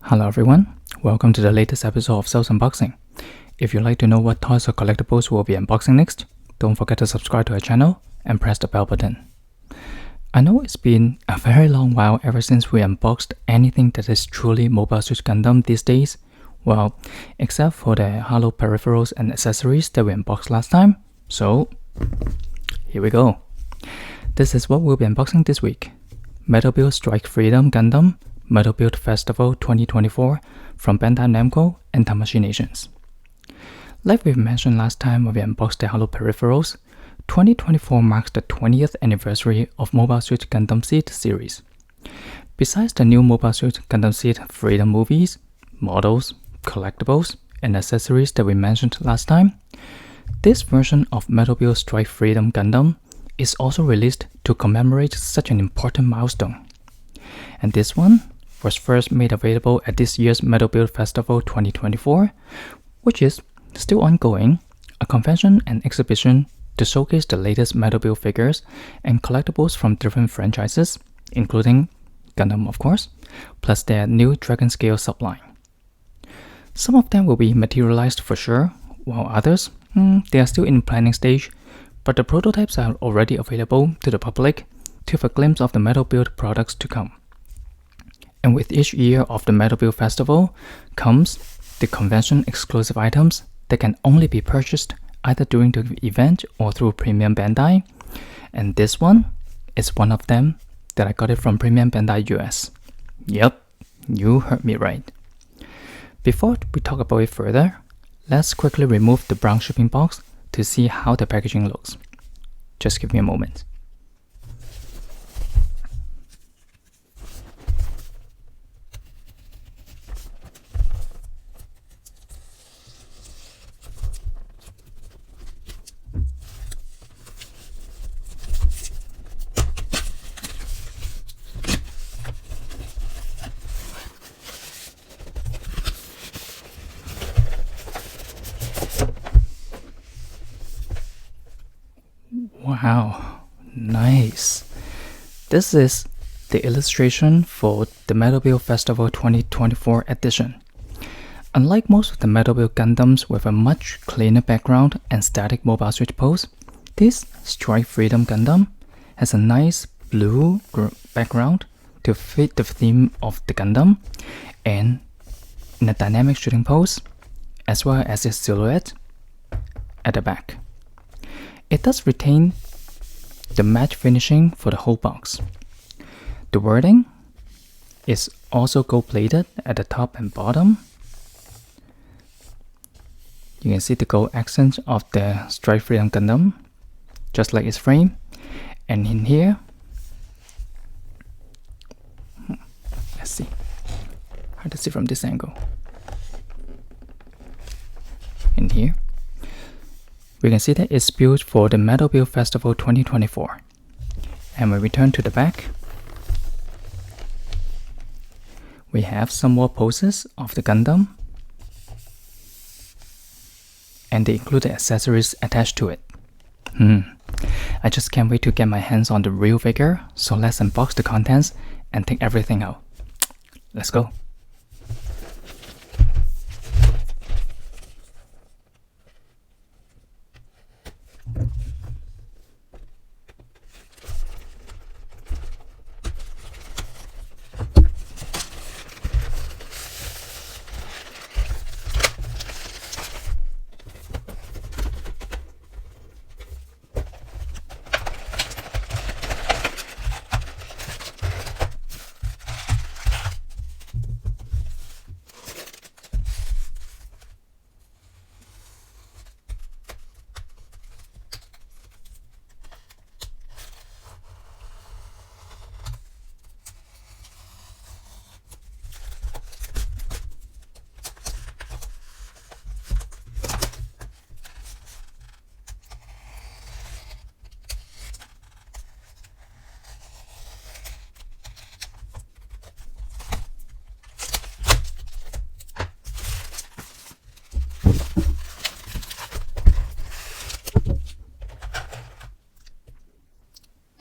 Hello everyone, welcome to the latest episode of Sales Unboxing. If you'd like to know what toys or collectibles we'll be unboxing next, don't forget to subscribe to our channel and press the bell button. I know it's been a very long while ever since we unboxed anything that is truly Mobile Suit Gundam these days. Well, except for the Halo peripherals and accessories that we unboxed last time. So, here we go. This is what we'll be unboxing this week. Metal Build Strike Freedom Gundam Metal Build Festival 2024 from Bandai Namco and Tamashii Nations. Like we mentioned last time when we unboxed the Halo peripherals, 2024 marks the 20th anniversary of Mobile Suit Gundam Seed series. Besides the new Mobile Suit Gundam Seed Freedom movies, models, collectibles, and accessories that we mentioned last time, this version of Metal Build Strike Freedom Gundam is also released to commemorate such an important milestone. And this one was first made available at this year's Metal Build Festival 2024, which is still ongoing, a convention and exhibition to showcase the latest Metal Build figures and collectibles from different franchises, including Gundam of course, plus their new Dragon Scale subline. Some of them will be materialized for sure, while others, they are still in planning stage, but the prototypes are already available to the public to have a glimpse of the Metal Build products to come. And with each year of the Metal Build Festival comes the convention exclusive items that can only be purchased either during the event or through Premium Bandai. And this one is one of them that I got it from Premium Bandai US. Yep, you heard me right. Before we talk about it further, let's quickly remove the brown shipping box to see how the packaging looks. Just give me a moment. Wow, nice. This is the illustration for the Metal Build Festival 2024 edition. Unlike most of the Metal Build Gundams with a much cleaner background and static mobile switch pose, this Strike Freedom Gundam has a nice blue background to fit the theme of the Gundam and in a dynamic shooting pose, as well as its silhouette at the back. It does retain the matte finishing for the whole box. The wording is also gold-plated at the top and bottom. You can see the gold accent of the Strike Freedom Gundam, just like its frame. And in here, let's see, hard to see from this angle. In here, we can see that it's built for the Metal Build Festival 2024. And when we turn to the back, we have some more poses of the Gundam, and they include the accessories attached to it. I just can't wait to get my hands on the real figure, so let's unbox the contents and take everything out. Let's go.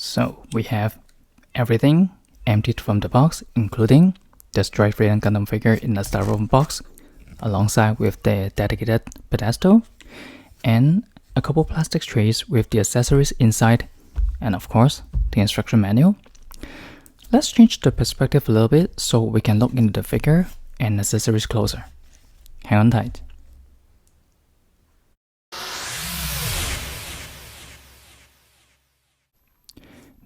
So we have everything emptied from the box, including the Strike Freedom Gundam figure in a styrofoam box, alongside with the dedicated pedestal, and a couple plastic trays with the accessories inside, and of course, the instruction manual. Let's change the perspective a little bit so we can look into the figure and accessories closer. Hang on tight.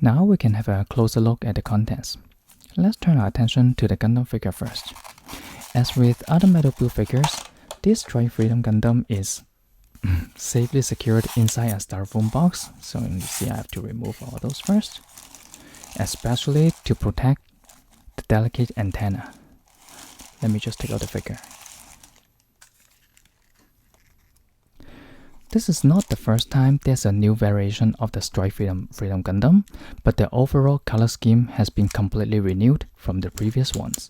Now we can have a closer look at the contents. Let's turn our attention to the Gundam figure first. As with other metal build figures, this Strike Freedom Gundam is safely secured inside a styrofoam box, so you see I have to remove all those first, especially to protect the delicate antenna. Let me just take out the figure. This is not the first time there's a new variation of the Strike Freedom Gundam, but the overall color scheme has been completely renewed from the previous ones.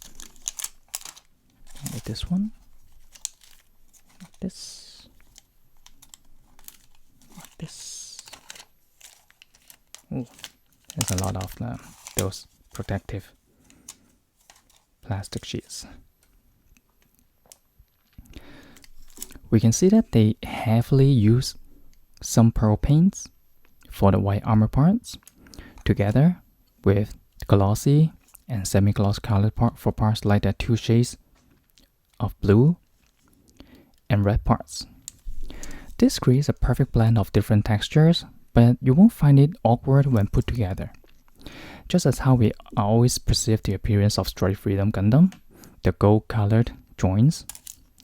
Like this one, like this, like this. Ooh, there's a lot of those protective plastic sheets. We can see that they heavily use some pearl paints for the white armor parts, together with glossy and semi-gloss colored part for parts like the two shades of blue and red parts. This creates a perfect blend of different textures, but you won't find it awkward when put together. Just as how we always perceive the appearance of Strike Freedom Gundam, the gold-colored joints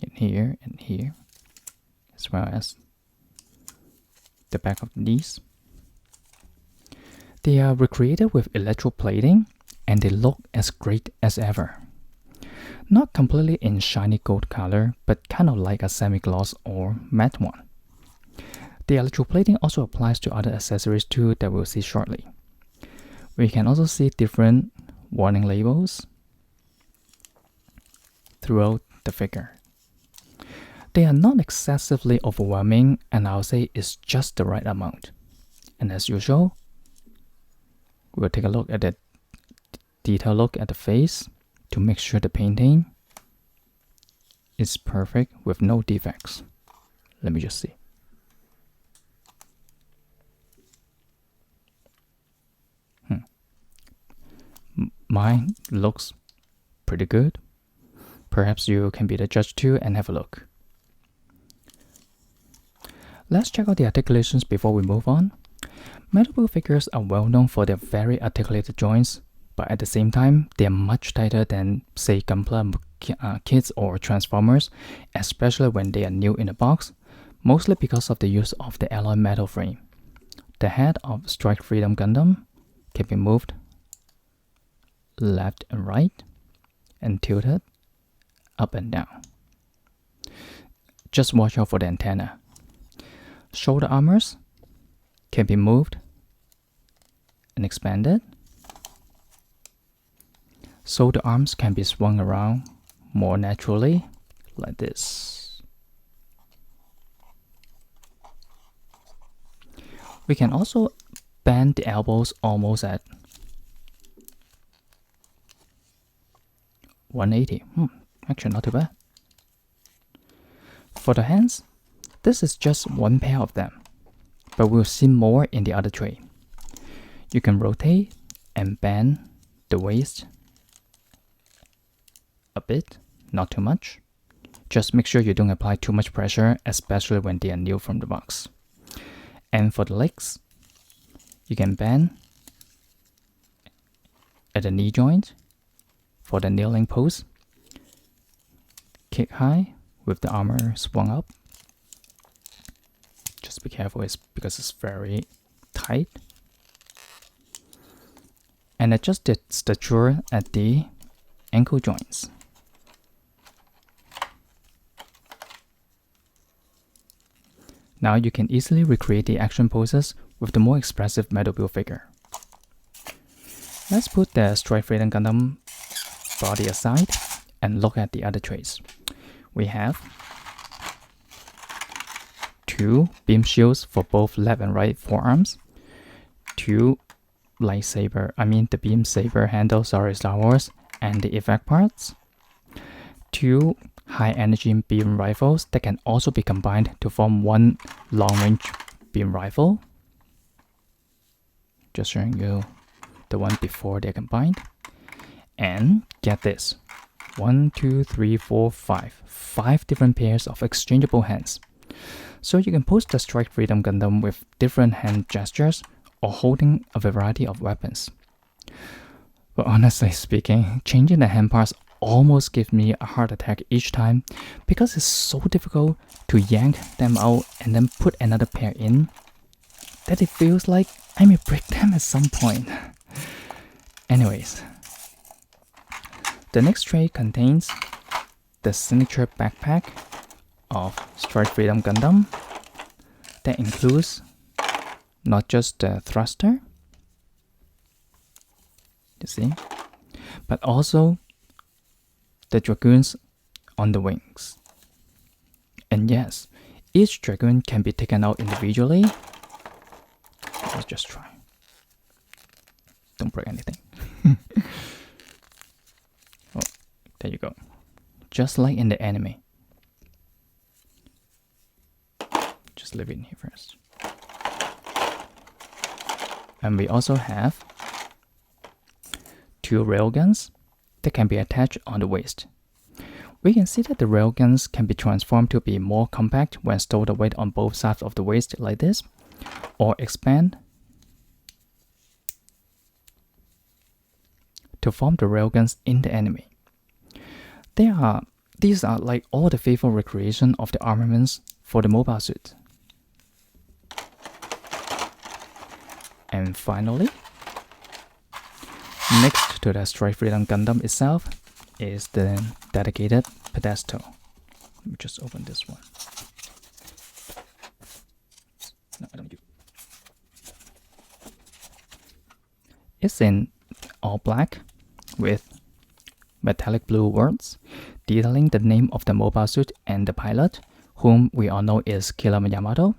in here and here, as well as the back of the knees. They are recreated with electroplating and they look as great as ever. Not completely in shiny gold color, but kind of like a semi-gloss or matte one. The electroplating also applies to other accessories too that we'll see shortly. We can also see different warning labels throughout the figure. They are not excessively overwhelming, and I'll say it's just the right amount. And as usual, we'll take a look at the detail look at the face to make sure the painting is perfect with no defects. Let me just see. Mine looks pretty good. Perhaps you can be the judge too and have a look. Let's check out the articulations before we move on. Metal build figures are well known for their very articulated joints, but at the same time, they are much tighter than, say, Gunpla kits or Transformers, especially when they are new in the box, mostly because of the use of the alloy metal frame. The head of Strike Freedom Gundam can be moved left and right and tilted up and down. Just watch out for the antenna. Shoulder armors can be moved and expanded, so the arms can be swung around more naturally, like this. We can also bend the elbows almost at 180. Actually not too bad. For the hands, this is just one pair of them, but we'll see more in the other tray. You can rotate and bend the waist a bit, not too much. Just make sure you don't apply too much pressure, especially when they are new from the box. And for the legs, you can bend at the knee joint for the kneeling pose. Kick high with the armor swung up. Just be careful, because it's very tight. And adjust the stature at the ankle joints. Now you can easily recreate the action poses with the more expressive metal build figure. Let's put the Strike Freedom Gundam body aside and look at the other trays. We have 2 beam shields for both left and right forearms, 2 the beam saber handle, Star Wars, and the effect parts, 2 high-energy beam rifles that can also be combined to form one long-range beam rifle. Just showing you the one before they're combined. And get this, 1, 2, 3, 4, 5. 5 different pairs of exchangeable hands. So you can pose the Strike Freedom Gundam with different hand gestures or holding a variety of weapons. But honestly speaking, changing the hand parts almost gives me a heart attack each time because it's so difficult to yank them out and then put another pair in that it feels like I may break them at some point. Anyways, the next tray contains the signature backpack of Strike Freedom Gundam that includes not just the thruster, you see, but also the dragoons on the wings. And yes, each dragoon can be taken out individually. Let's just try. Don't break anything. Oh, there you go. Just like in the anime. Just leave it in here first. And we also have 2 railguns that can be attached on the waist. We can see that the railguns can be transformed to be more compact when stowed away on both sides of the waist like this, or expand to form the railguns in the enemy. These are like all the faithful recreation of the armaments for the mobile suit. And finally, next to the Strike Freedom Gundam itself is the dedicated pedestal. Let me just open this one. No, I don't do. It's in all black with metallic blue words detailing the name of the mobile suit and the pilot, whom we all know is Killer Yamato.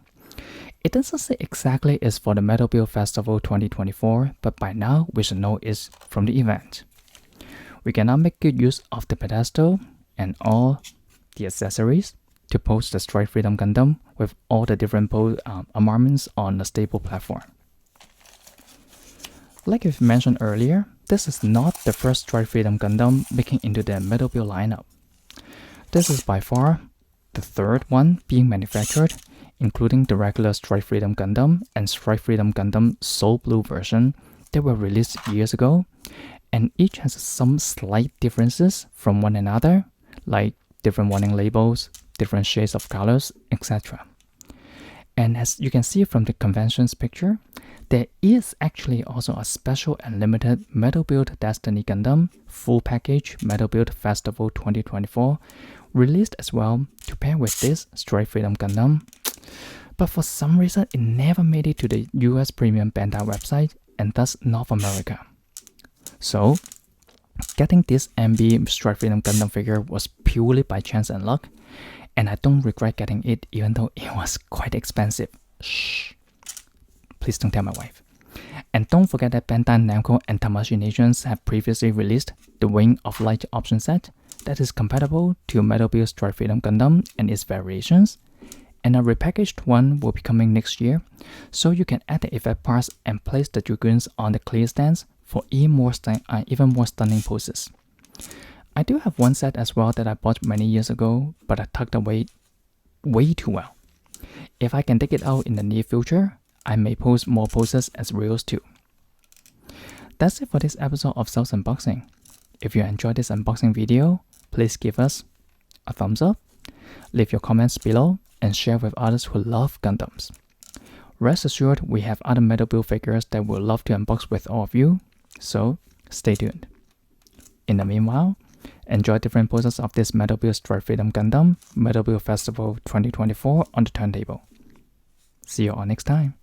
It doesn't say exactly it's for the Metal Build Festival 2024, but by now we should know it's from the event. We can now make good use of the pedestal and all the accessories to pose the Strike Freedom Gundam with all the different armaments on a stable platform. Like we mentioned earlier, this is not the first Strike Freedom Gundam making into the Metal Build lineup. This is by far the 3rd one being manufactured, including the regular Strike Freedom Gundam and Strike Freedom Gundam Soul Blue version that were released years ago, and each has some slight differences from one another, like different warning labels, different shades of colors, etc. And as you can see from the conventions picture, there is actually also a special and limited Metal Build Destiny Gundam full package Metal Build Festival 2024 released as well to pair with this Strike Freedom Gundam. But for some reason, it never made it to the US Premium Bandai website and thus North America. So, getting this MB Strike Freedom Gundam figure was purely by chance and luck, and I don't regret getting it even though it was quite expensive. Shh. Please don't tell my wife. And don't forget that Bandai Namco and Tamashii Nations have previously released the Wing of Light option set that is compatible to Metal Build Strike Freedom Gundam and its variations, and a repackaged one will be coming next year, so you can add the effect parts and place the dragoons on the clear stands for even more stunning poses. I do have one set as well that I bought many years ago, but I tucked away way too well. If I can take it out in the near future, I may post more poses as reels too. That's it for this episode of Cells Unboxing. If you enjoyed this unboxing video, please give us a thumbs up, leave your comments below, and share with others who love Gundams. Rest assured, we have other Metal Build figures that we'll love to unbox with all of you, so stay tuned. In the meanwhile, enjoy different poses of this Metal Build Strike Freedom Gundam Metal Build Festival 2024 on the turntable. See you all next time.